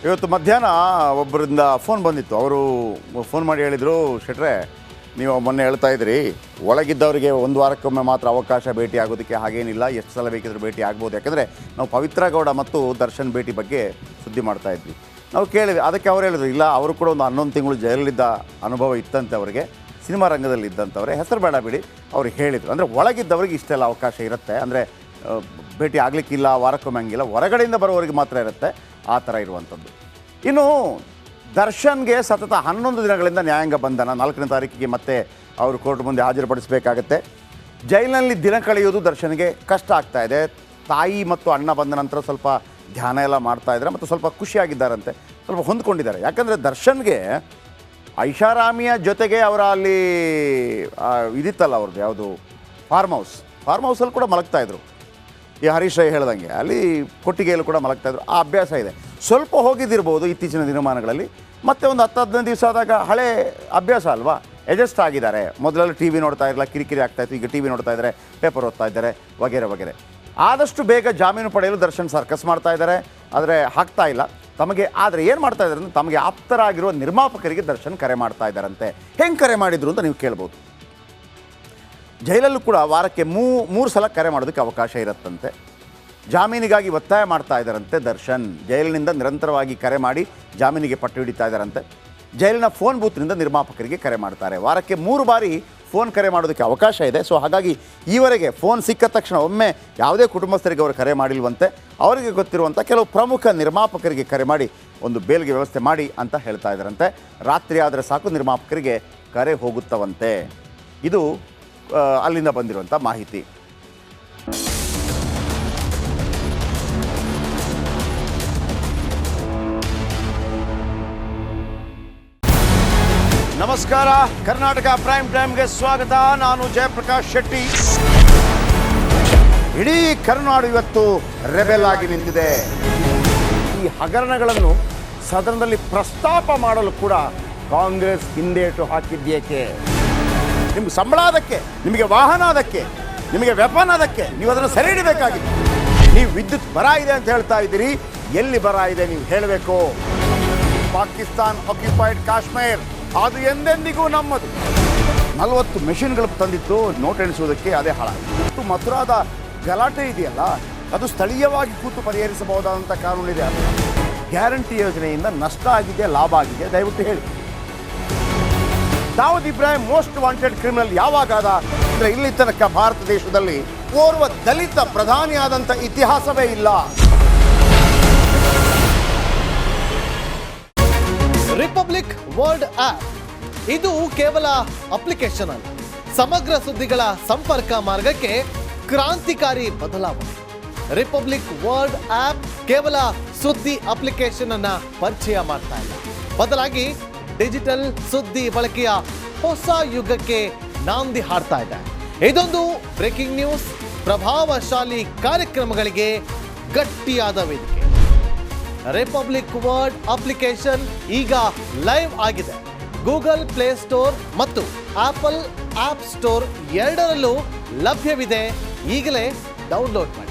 ಇವತ್ತು ಮಧ್ಯಾಹ್ನ ಒಬ್ಬರಿಂದ ಫೋನ್ ಬಂದಿತ್ತು. ಅವರು ಫೋನ್ ಮಾಡಿ ಹೇಳಿದರು, ಶೆಟ್ರೆ ನೀವು ಮೊನ್ನೆ ಹೇಳ್ತಾ ಇದ್ರಿ ಒಳಗಿದ್ದವರಿಗೆ ಒಂದು ವಾರಕ್ಕೊಮ್ಮೆ ಮಾತ್ರ ಅವಕಾಶ ಭೇಟಿ ಆಗೋದಕ್ಕೆ, ಹಾಗೇನಿಲ್ಲ, ಎಷ್ಟು ಸಲ ಬೇಕಿದ್ರೂ ಭೇಟಿ ಆಗ್ಬೋದು. ಯಾಕೆಂದರೆ ನಾವು ಪವಿತ್ರ ಗೌಡ ಮತ್ತು ದರ್ಶನ್ ಭೇಟಿ ಬಗ್ಗೆ ಸುದ್ದಿ ಮಾಡ್ತಾಯಿದ್ವಿ. ನಾವು ಕೇಳಿದ್ವಿ, ಅದಕ್ಕೆ ಅವ್ರು ಹೇಳಿದ್ರು ಇಲ್ಲ, ಅವರು ಕೂಡ ಒಂದು 11 ತಿಂಗಳು ಜೈಲಲ್ಲಿದ್ದ ಅನುಭವ ಇತ್ತಂತೆ ಅವರಿಗೆ, ಸಿನಿಮಾ ರಂಗದಲ್ಲಿ ಇದ್ದಂಥವ್ರೆ, ಹೆಸರು ಬೇಡ ಬಿಡಿ, ಅವ್ರಿಗೆ ಹೇಳಿದರು. ಅಂದರೆ ಒಳಗಿದ್ದವ್ರಿಗೆ ಇಷ್ಟೆಲ್ಲ ಅವಕಾಶ ಇರುತ್ತೆ, ಅಂದರೆ ಭೇಟಿ ಆಗಲಿಕ್ಕಿಲ್ಲ, ವಾರಕ್ಕೊಮ್ಮೆ ಹಂಗಿಲ್ಲ, ಹೊರಗಡೆಯಿಂದ ಬರೋವರಿಗೆ ಮಾತ್ರ ಇರುತ್ತೆ, ಆ ಥರ ಇರುವಂಥದ್ದು. ಇನ್ನು ದರ್ಶನ್ಗೆ ಸತತ 11 ದಿನಗಳಿಂದ ನ್ಯಾಯಾಂಗ ಬಂಧನ. 4ನೇ ತಾರೀಕಿಗೆ ಮತ್ತೆ ಅವರು ಕೋರ್ಟ್ ಮುಂದೆ ಹಾಜರುಪಡಿಸಬೇಕಾಗತ್ತೆ. ಜೈಲಿನಲ್ಲಿ ದಿನ ಕಳೆಯೋದು ದರ್ಶನ್ಗೆ ಕಷ್ಟ ಆಗ್ತಾಯಿದೆ. ತಾಯಿ ಮತ್ತು ಅಣ್ಣ ಬಂದ ನಂತರ ಸ್ವಲ್ಪ ಧ್ಯಾನ ಎಲ್ಲ ಮಾಡ್ತಾಯಿದ್ದಾರೆ ಮತ್ತು ಸ್ವಲ್ಪ ಖುಷಿಯಾಗಿದ್ದಾರಂತೆ, ಸ್ವಲ್ಪ ಹೊಂದ್ಕೊಂಡಿದ್ದಾರೆ. ಯಾಕಂದರೆ ದರ್ಶನ್ಗೆ ಐಷಾರಾಮಿಯ ಜೊತೆಗೆ ಅವರ ಅಲ್ಲಿ ಇದಿತ್ತಲ್ಲ ಅವ್ರದ್ದು ಯಾವುದು ಫಾರ್ಮ್ ಹೌಸಲ್ಲಿ ಕೂಡ ಮಲಗ್ತಾಯಿದ್ರು. ಈ ಹರೀಶ್ ರೈ ಹೇಳ್ದಂಗೆ ಅಲ್ಲಿ ಕೊಟ್ಟಿಗೆಯಲ್ಲೂ ಕೂಡ ಮಲಗ್ತಾಯಿದ್ರು. ಆ ಅಭ್ಯಾಸ ಇದೆ. ಸ್ವಲ್ಪ ಹೋಗಿದ್ದಿರ್ಬೋದು ಇತ್ತೀಚಿನ ದಿನಮಾನಗಳಲ್ಲಿ. ಮತ್ತೆ ಒಂದು 10-15 ದಿವಸ ಆದಾಗ ಹಳೆ ಅಭ್ಯಾಸ ಅಲ್ವಾ, ಅಡ್ಜಸ್ಟ್ ಆಗಿದ್ದಾರೆ. ಮೊದಲೆಲ್ಲ ಟಿ ವಿ ನೋಡ್ತಾ ಇರಲ್ಲ, ಕಿರಿಕಿರಿ ಆಗ್ತಾಯಿತ್ತು. ಈಗ ಟಿ ವಿ ನೋಡ್ತಾ ಇದ್ದಾರೆ, ಪೇಪರ್ ಓದ್ತಾ ಇದ್ದಾರೆ, ವಗೇರೆ ವಗೇರೆ. ಆದಷ್ಟು ಬೇಗ ಜಾಮೀನು ಪಡೆಯಲು ದರ್ಶನ್ ಸರ್ಕಸ್ ಮಾಡ್ತಾ ಇದ್ದಾರೆ, ಆದರೆ ಆಗ್ತಾ ಇಲ್ಲ ತಮಗೆ. ಆದರೆ ಏನು ಮಾಡ್ತಾ ಇದ್ದಾರೆ ಅಂದರೆ, ತಮಗೆ ಆಪ್ತರಾಗಿರುವ ನಿರ್ಮಾಪಕರಿಗೆ ದರ್ಶನ್ ಕರೆ ಮಾಡ್ತಾ ಇದ್ದಾರಂತೆ. ಹೆಂಗೆ ಕರೆ ಮಾಡಿದ್ರು ಅಂತ ನೀವು ಕೇಳ್ಬೋದು. ಜೈಲಲ್ಲೂ ಕೂಡ ವಾರಕ್ಕೆ 3 ಸಲ ಕರೆ ಮಾಡೋದಕ್ಕೆ ಅವಕಾಶ ಇರುತ್ತಂತೆ. ಜಾಮೀನಿಗಾಗಿ ಒತ್ತಾಯ ಮಾಡ್ತಾ ಇದ್ದಾರಂತೆ ದರ್ಶನ್. ಜೈಲಿನಿಂದ ನಿರಂತರವಾಗಿ ಕರೆ ಮಾಡಿ ಜಾಮೀನಿಗೆ ಪಟ್ಟು ಹಿಡಿತಾ ಇದ್ದಾರಂತೆ. ಜೈಲಿನ ಫೋನ್ ಬೂತ್ನಿಂದ ನಿರ್ಮಾಪಕರಿಗೆ ಕರೆ ಮಾಡ್ತಾರೆ. ವಾರಕ್ಕೆ 3 ಬಾರಿ ಫೋನ್ ಕರೆ ಮಾಡೋದಕ್ಕೆ ಅವಕಾಶ ಇದೆ. ಸೊ ಹಾಗಾಗಿ ಈವರೆಗೆ ಫೋನ್ ಸಿಕ್ಕ ತಕ್ಷಣ ಒಮ್ಮೆ ಯಾವುದೇ ಕುಟುಂಬಸ್ಥರಿಗೆ ಅವರು ಕರೆ ಮಾಡಿಲ್ವಂತೆ. ಅವರಿಗೆ ಗೊತ್ತಿರುವಂಥ ಕೆಲವು ಪ್ರಮುಖ ನಿರ್ಮಾಪಕರಿಗೆ ಕರೆ ಮಾಡಿ ಒಂದು ಬೇಲ್ಗೆ ವ್ಯವಸ್ಥೆ ಮಾಡಿ ಅಂತ ಹೇಳ್ತಾ ಇದ್ದಾರಂತೆ. ರಾತ್ರಿ ಆದರೆ ಸಾಕು ನಿರ್ಮಾಪಕರಿಗೆ ಕರೆ ಹೋಗುತ್ತವಂತೆ. ಇದು ಅಲ್ಲಿಂದ ಬಂದಿರುವಂಥ ಮಾಹಿತಿ. ನಮಸ್ಕಾರ, ಕರ್ನಾಟಕ ಪ್ರೈಮ್ ಟೈಮ್ಗೆ ಸ್ವಾಗತ. ನಾನು ಜಯಪ್ರಕಾಶ್ ಶೆಟ್ಟಿ. ಇಡೀ ಕರುನಾಡು ಇವತ್ತು ರೆಬೆಲ್ ಆಗಿ ನಿಂತಿದೆ. ಈ ಹಗರಣಗಳನ್ನು ಸದನದಲ್ಲಿ ಪ್ರಸ್ತಾಪ ಮಾಡಲು ಕೂಡ ಕಾಂಗ್ರೆಸ್ ಹಿಂದೇಟು ಹಾಕಿದ್ದೇಕೆ? ನಿಮ್ಗೆ ಸಂಬಳ ಅದಕ್ಕೆ, ನಿಮಗೆ ವಾಹನ ಅದಕ್ಕೆ, ನಿಮಗೆ ವೆಪನ್ ಅದಕ್ಕೆ, ನೀವು ಅದನ್ನು ಸೆರೆ ಹಿಡಿಬೇಕಾಗಿತ್ತು. ನೀವು ವಿದ್ಯುತ್ ಬರ ಇದೆ ಅಂತ ಹೇಳ್ತಾ ಇದ್ದೀರಿ, ಎಲ್ಲಿ ಬರ ಇದೆ ನೀವು ಹೇಳಬೇಕು. ಪಾಕಿಸ್ತಾನ್ ಆಕ್ಯುಪೈಡ್ ಕಾಶ್ಮೀರ್ ಅದು ಎಂದೆಂದಿಗೂ ನಮ್ಮದು. 40 ಮೆಷಿನ್ಗಳು ತಂದಿತ್ತು ನೋಟ್ ಎಣಿಸುವುದಕ್ಕೆ, ಅದೇ ಹಾಳಾಗಿತ್ತು. ಮಥುರಾದ ಗಲಾಟೆ ಇದೆಯಲ್ಲ, ಅದು ಸ್ಥಳೀಯವಾಗಿ ಕೂತು ಪರಿಹರಿಸಬಹುದಾದಂಥ ಕಾನೂನಿದೆ. ಗ್ಯಾರಂಟಿ ಯೋಜನೆಯಿಂದ ನಷ್ಟ ಆಗಿದೆ, ಲಾಭ ಆಗಿದೆ, ದಯವಿಟ್ಟು ಹೇಳಿ. Dawood Ibrahim most wanted criminal ಯಾವಾಗಾದ ಅಂದರೆ, ಇಲ್ಲಿ ತನಕ ಭಾರತ ದೇಶದಲ್ಲಿ ಓರ್ವ ದಲಿತ ಪ್ರಧಾನಿಯಾದಂಥ ಇತಿಹಾಸವೇ ಇಲ್ಲ. ರಿಪಬ್ಲಿಕ್ ವರ್ಲ್ಡ್ ಆಪ್ ಇದು ಕೇವಲ ಅಪ್ಲಿಕೇಶನ್ ಅಲ್ಲ, ಸಮಗ್ರ ಸುದ್ದಿಗಳ ಸಂಪರ್ಕ ಮಾರ್ಗಕ್ಕೆ ಕ್ರಾಂತಿಕಾರಿ ಬದಲಾವಣೆ. ರಿಪಬ್ಲಿಕ್ ವರ್ಲ್ಡ್ ಆಪ್ ಕೇವಲ ಸುದ್ದಿ ಅಪ್ಲಿಕೇಶನ್ ಅನ್ನ ಪರಿಚಯ ಮಾಡ್ತಾ ಇಲ್ಲ, ಬದಲಾಗಿ ಡಿಜಿಟಲ್ ಸುದ್ದಿ ಬಳಕೆಯ ಹೊಸ ಯುಗಕ್ಕೆ ನಾಂದಿ ಹಾಡ್ತಾ ಇದೆ. ಇದೊಂದು ಬ್ರೇಕಿಂಗ್ ನ್ಯೂಸ್, ಪ್ರಭಾವಶಾಲಿ ಕಾರ್ಯಕ್ರಮಗಳಿಗೆ ಗಟ್ಟಿಯಾದ ವೇದಿಕೆ. ರಿಪಬ್ಲಿಕ್ ವರ್ಲ್ಡ್ ಅಪ್ಲಿಕೇಶನ್ ಈಗ ಲೈವ್ ಆಗಿದೆ. ಗೂಗಲ್ ಪ್ಲೇ ಸ್ಟೋರ್ ಮತ್ತು ಆಪಲ್ ಆಪ್ ಸ್ಟೋರ್ ಎರಡರಲ್ಲೂ ಲಭ್ಯವಿದೆ. ಈಗಲೇ ಡೌನ್ಲೋಡ್ ಮಾಡಿ.